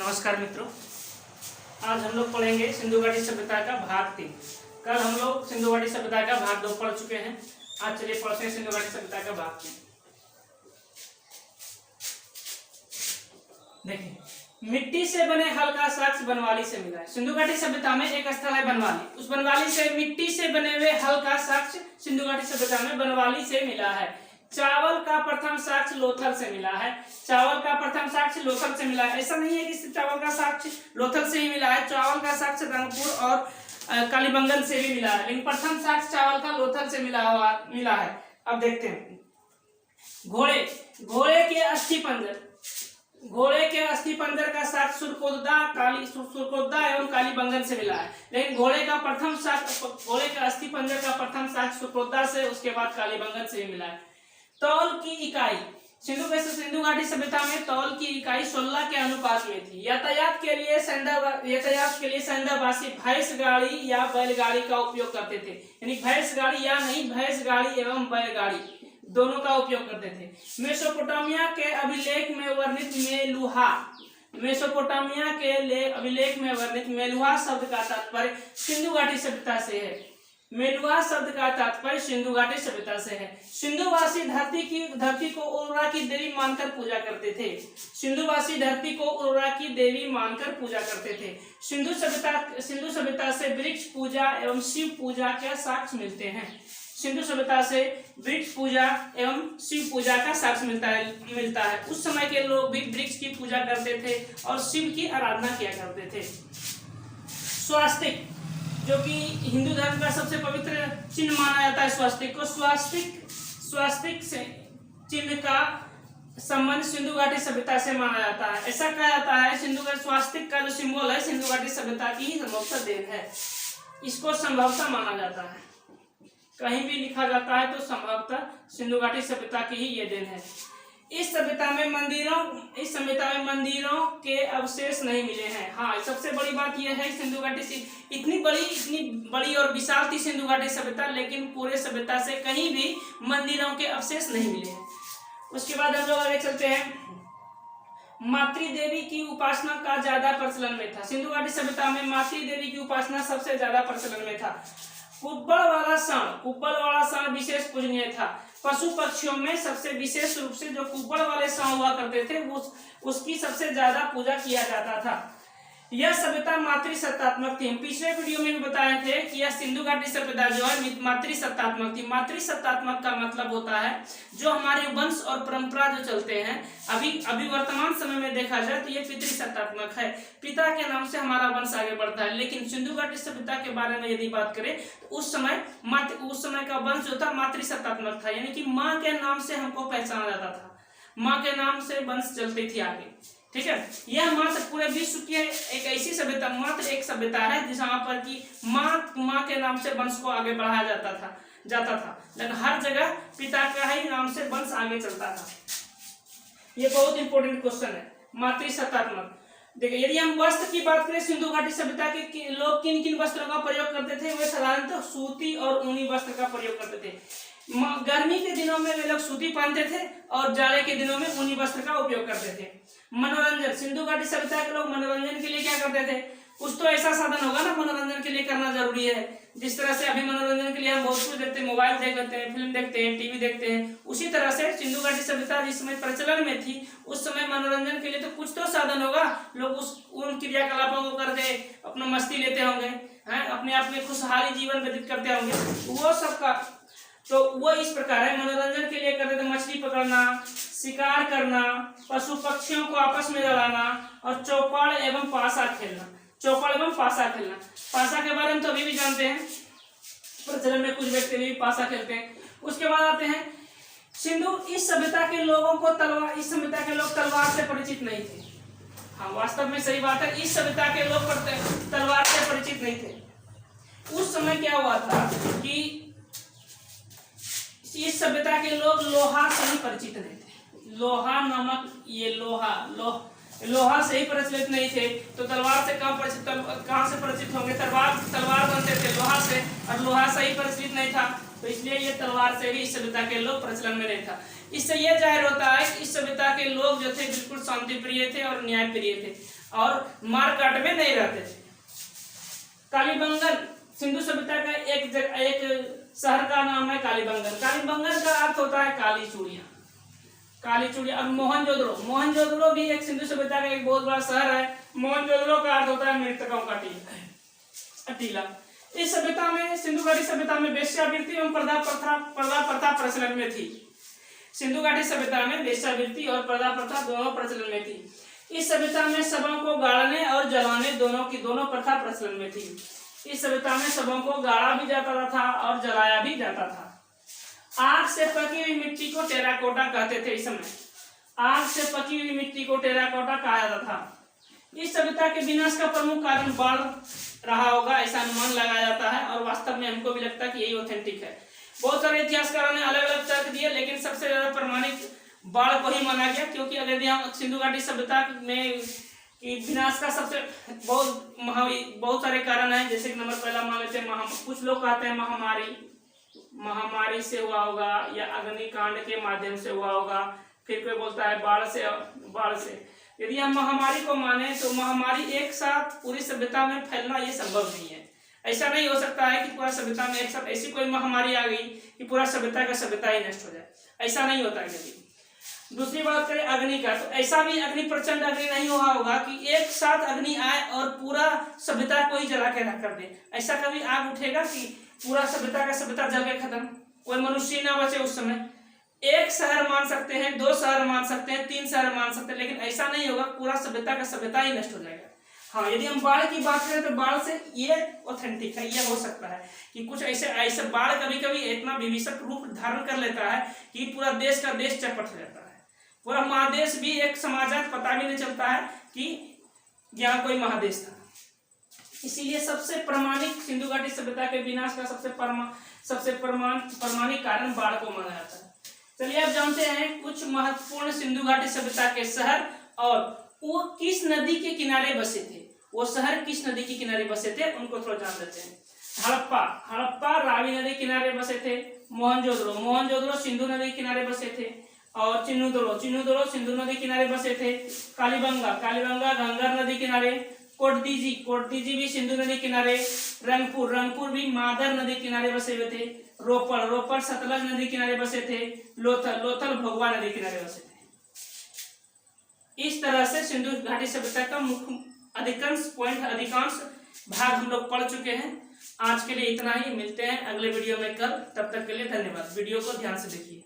नमस्कार मित्रों, आज हम लोग पढ़ेंगे सिंधु घाटी सभ्यता का भाग 3। कल हम लोग सिंधु घाटी सभ्यता का भाग 2 पढ़ चुके हैं। आज चलिए पढ़ते हैं सिंधु घाटी सभ्यता का भाग 3। देखिए, मिट्टी से बने हल का साक्ष्य बनवाली से मिला है। सिंधु घाटी सभ्यता में एक स्थल है बनवाली, उस बनवाली से मिट्टी से बने हुए हल का साक्ष्य सिंधु घाटी सभ्यता में बनवाली से मिला है। चावल का प्रथम साक्ष्य लोथल से मिला है। चावल का प्रथम साक्ष्य लोथल से मिला है। ऐसा नहीं है कि सिर्फ चावल का साक्ष्य लोथल से ही मिला है, चावल का साक्ष्य रंगपुर और कालीबंगन से भी मिला है, लेकिन प्रथम साक्ष्य चावल का लोथल से मिला है। अब देखते हैं, घोड़े के अस्थि पंजर का साक्ष्य सुरकोद्दा एवं कालीबंगन से मिला है, लेकिन घोड़े के अस्थि पंजर का प्रथम साक्ष्य सुरकोद्दा से, उसके बाद कालीबंगन से भी मिला है। तौल की इकाई सिंधु घाटी सभ्यता में तौल की इकाई 16 के अनुपात में थी। यातायात के लिए सेंधावासी भैंस गाड़ी या बैलगाड़ी का उपयोग करते थे, यानी भैंस गाड़ी एवं बैलगाड़ी दोनों का उपयोग करते थे। मेसोपोटामिया के अभिलेख में वर्णित मेलुहा शब्द का तात्पर्य सिंधु घाटी सभ्यता से है। मेलुहा शब्द का तात्पर्य सिंधु घाटी सभ्यता से है। सिंधुवासी धरती को उर्वरा की देवी मानकर पूजा करते थे। सिंधु सभ्यता से वृक्ष पूजा एवं शिव पूजा के साक्ष्य मिलते हैं। सिंधु सभ्यता से वृक्ष पूजा एवं शिव पूजा का साक्ष्य मिलता है। उस समय के लोग भी वृक्ष की पूजा करते थे और शिव की आराधना किया करते थे। स्वास्तिक, जो कि हिंदू धर्म का सबसे पवित्र चिन्ह माना जाता है, स्वास्तिक से चिन्ह का संबंध सिंधु घाटी सभ्यता से माना जाता है। ऐसा कहा जाता है सिंधु घाटी स्वास्तिक का जो सिंबल है सिंधु घाटी सभ्यता की ही संभवतः देन है। इसको संभवतः माना जाता है, कहीं भी लिखा जाता है तो संभवतः सिंधु घाटी सभ्यता की ही ये देन है। इस सभ्यता में मंदिरों के अवशेष नहीं मिले हैं। हाँ, सबसे बड़ी बात यह है सिंधु घाटी से इतनी बड़ी और विशाल थी सिंधु घाटी सभ्यता, लेकिन पूरे सभ्यता से कहीं भी मंदिरों के अवशेष नहीं मिले हैं। उसके बाद हम लोग आगे चलते हैं। मातृदेवी की उपासना का ज्यादा प्रचलन में था। सिंधु घाटी सभ्यता में मातृदेवी की उपासना सबसे ज्यादा प्रचलन में था। कुब्बड़ वाला साण विशेष पूजनीय था। पशु पक्षियों में सबसे विशेष रूप से जो कुब्बड़ वाले साण हुआ करते थे उसकी सबसे ज्यादा पूजा किया जाता था। यह सभ्यता मातृसत्तात्मक थी। हम पिछले वीडियो में भी बताए थे कि यह सिंधु घाटी सभ्यता जो है मातृसत्तात्मक थी। मातृसत्तात्मक का मतलब होता है जो हमारे वंश और परंपरा जो चलते हैं, अभी वर्तमान समय में देखा जाए तो ये पितृसत्तात्मक है। पिता के नाम से हमारा वंश आगे बढ़ता है, लेकिन सिंधु घाटी सभ्यता के बारे में यदि बात करें तो उस समय का वंश जो था मातृसत्तात्मक था, यानी कि माँ के नाम से हमको पहचाना जाता था। माँ के नाम से वंश चलती थी आगे, ठीक है। यह मात्र पूरे विश्व की एक ऐसी सभ्यता, मात्र एक सभ्यता है जहाँ पर कि माँ के नाम से वंश को आगे बढ़ाया जाता था, लेकिन हर जगह पिता का ही नाम से वंश आगे चलता था। ये बहुत इंपॉर्टेंट क्वेश्चन है, मातृसत्तात्मक। देखिए, यदि हम वस्त्र की बात करें, सिंधु घाटी सभ्यता के लोग किन किन वस्त्रों का प्रयोग करते थे? वे साधारणतः सूती और ऊनी वस्त्र का प्रयोग करते थे। गर्मी के दिनों में वे लोग सूती पहनते थे और जाड़े के दिनों में ऊनी वस्त्र का उपयोग करते थे। मनोरंजन, सिंधु घाटी सभ्यता के लोग मनोरंजन के लिए क्या करते थे? कुछ तो ऐसा साधन होगा ना मनोरंजन के लिए करना जरूरी है। जिस तरह से अभी मनोरंजन के लिए हम बहुत कुछ देखते हैं, मोबाइल देख लेते हैं, फिल्म देखते हैं, टीवी देखते हैं, उसी तरह से सिंधु घाटी सभ्यता जिस समय प्रचलन में थी उस समय मनोरंजन के लिए तो कुछ तो साधन होगा। लोग उन क्रियाकलापों को करके अपना मस्ती लेते होंगे, अपने आप में खुशहाली जीवन व्यतीत करते होंगे। वो सबका तो वो इस प्रकार है। मनोरंजन के लिए करते थे मछली पकड़ना, शिकार करना, पशु पक्षियों को आपस में लड़ाना और चौपड़ एवं पासा खेलना। पासा के बारे में तो अभी भी जानते हैं, प्रचलन में कुछ व्यक्ति भी पासा खेलते हैं। उसके बाद आते हैं इस सभ्यता के लोग तलवार से परिचित नहीं थे। हाँ, वास्तव में सही बात है, इस सभ्यता के लोग तलवार से परिचित नहीं थे। उस समय क्या हुआ था कि इस सभ्यता के लोग लोहा से ही परिचित नहीं थे। लोहा नामक ये लोहा से ही परिचित नहीं थे, तो तलवार से कहाँ से परिचित होंगे? तलवार बनते थे लोहा से, और लोहा से ही परिचित नहीं था तो इसलिए ये तलवार से भी इस सभ्यता के लोग प्रचलन में नहीं था। इससे यह जाहिर होता है कि इस सभ्यता के लोग जो थे बिल्कुल शांति प्रिय थे और न्याय प्रिय थे और मारकाट में नहीं रहते थे। कालीबंगन सिंधु सभ्यता का एक शहर का नाम है कालीबंगन। कालीबंगन का अर्थ होता है काली चूड़ियां, काली चूड़ियां। और मोहनजोदड़ो भी एक सिंधु सभ्यता का एक बहुत बड़ा शहर है। मोहनजोदड़ो का अर्थ होता है मृतकों का टीला। इस सभ्यता में, सिंधु घाटी सभ्यता में वेश्यावृत्ति एवं पर्दा प्रथा प्रचलन में थी। सिंधु घाटी सभ्यता में वेश्यावृत्ति और पर्दा प्रथा दोनों प्रचलन में थी। इस सभ्यता में शवों को गाड़ने और जलाने दोनों प्रथा प्रचलन में थी। इस सभ्यता में शवों को गाड़ा भी जाता था और जलाया भी जाता था। आग से पकी हुई मिट्टी को टेराकोटा कहते थे। इस समय आग से पकी हुई मिट्टी को टेराकोटा कहा जाता था। इस सभ्यता के विनाश का प्रमुख कारण बाढ़ रहा होगा, ऐसा अनुमान लगाया जाता है और वास्तव में हमको भी लगता है कि यही ऑथेंटिक है। बहुत सारे इतिहासकारों ने अलग अलग तर्क दिए, लेकिन सबसे ज्यादा प्रमाणिक बाढ़ को ही माना गया, क्योंकि अगर हम सिंधु घाटी सभ्यता में विनाश का सबसे बहुत सारे कारण हैं। जैसे कि नंबर पहला मान लेते हैं कुछ लोग कहते हैं महामारी से हुआ होगा या अग्निकांड के माध्यम से हुआ होगा। फिर कोई बोलता है बाढ़ से। यदि हम महामारी को माने तो महामारी एक साथ पूरी सभ्यता में फैलना ये संभव नहीं है। ऐसा नहीं हो सकता है कि पूरा सभ्यता में एक साथ ऐसी कोई महामारी आ गई कि पूरा सभ्यता का सभ्यता ही नष्ट हो जाए, ऐसा नहीं होता है कभी। दूसरी बात करें अग्नि का, तो ऐसा भी प्रचंड अग्नि नहीं हुआ होगा कि एक साथ अग्नि आए और पूरा सभ्यता को ही जला के रख कर दे। ऐसा कभी आग उठेगा कि पूरा सभ्यता का सभ्यता जल के खत्म, कोई मनुष्य ना बचे उस समय। एक शहर मान सकते हैं, 2 शहर मान सकते हैं, 3 शहर मान सकते हैं, लेकिन ऐसा नहीं होगा पूरा सभ्यता का सभ्यता ही नष्ट हो जाएगा। हाँ, यदि हम बाढ़ की बात करें तो बाढ़ से ये ऑथेंटिक है, ये हो सकता है कि कुछ ऐसे बाढ़ कभी कभी इतना विभीषक रूप धारण कर लेता है कि पूरा देश का देश चौपट हो जाता है। पूरा महादेश भी एक समाजात पता भी नहीं चलता है कि यहाँ कोई महादेश था। इसीलिए सबसे प्रमाणिक सिंधु घाटी सभ्यता के विनाश का सबसे प्रमाणिक कारण बाढ़ को माना जाता है। चलिए अब जानते हैं कुछ महत्वपूर्ण सिंधु घाटी सभ्यता के शहर और वो किस नदी के किनारे बसे थे। वो शहर किस नदी के किनारे बसे थे उनको थोड़ा जान लेते हैं। हड़प्पा रावी नदी किनारे बसे थे। मोहनजोदड़ो सिंधु नदी किनारे बसे थे। और चिन्नूदरो सिंधु नदी किनारे बसे थे। कालीबंगा गंगा नदी किनारे। कोटदीजी भी सिंधु नदी किनारे। रंगपुर भी मादर नदी किनारे बसे हुए थे। रोपड़ सतलज नदी किनारे बसे थे। लोथल भगवा नदी किनारे बसे थे। इस तरह से सिंधु घाटी सभ्यता का अधिकांश भाग हम लोग पढ़ चुके हैं। आज के लिए इतना ही, मिलते हैं अगले वीडियो में कल। तब तक के लिए धन्यवाद। वीडियो को ध्यान से देखिए।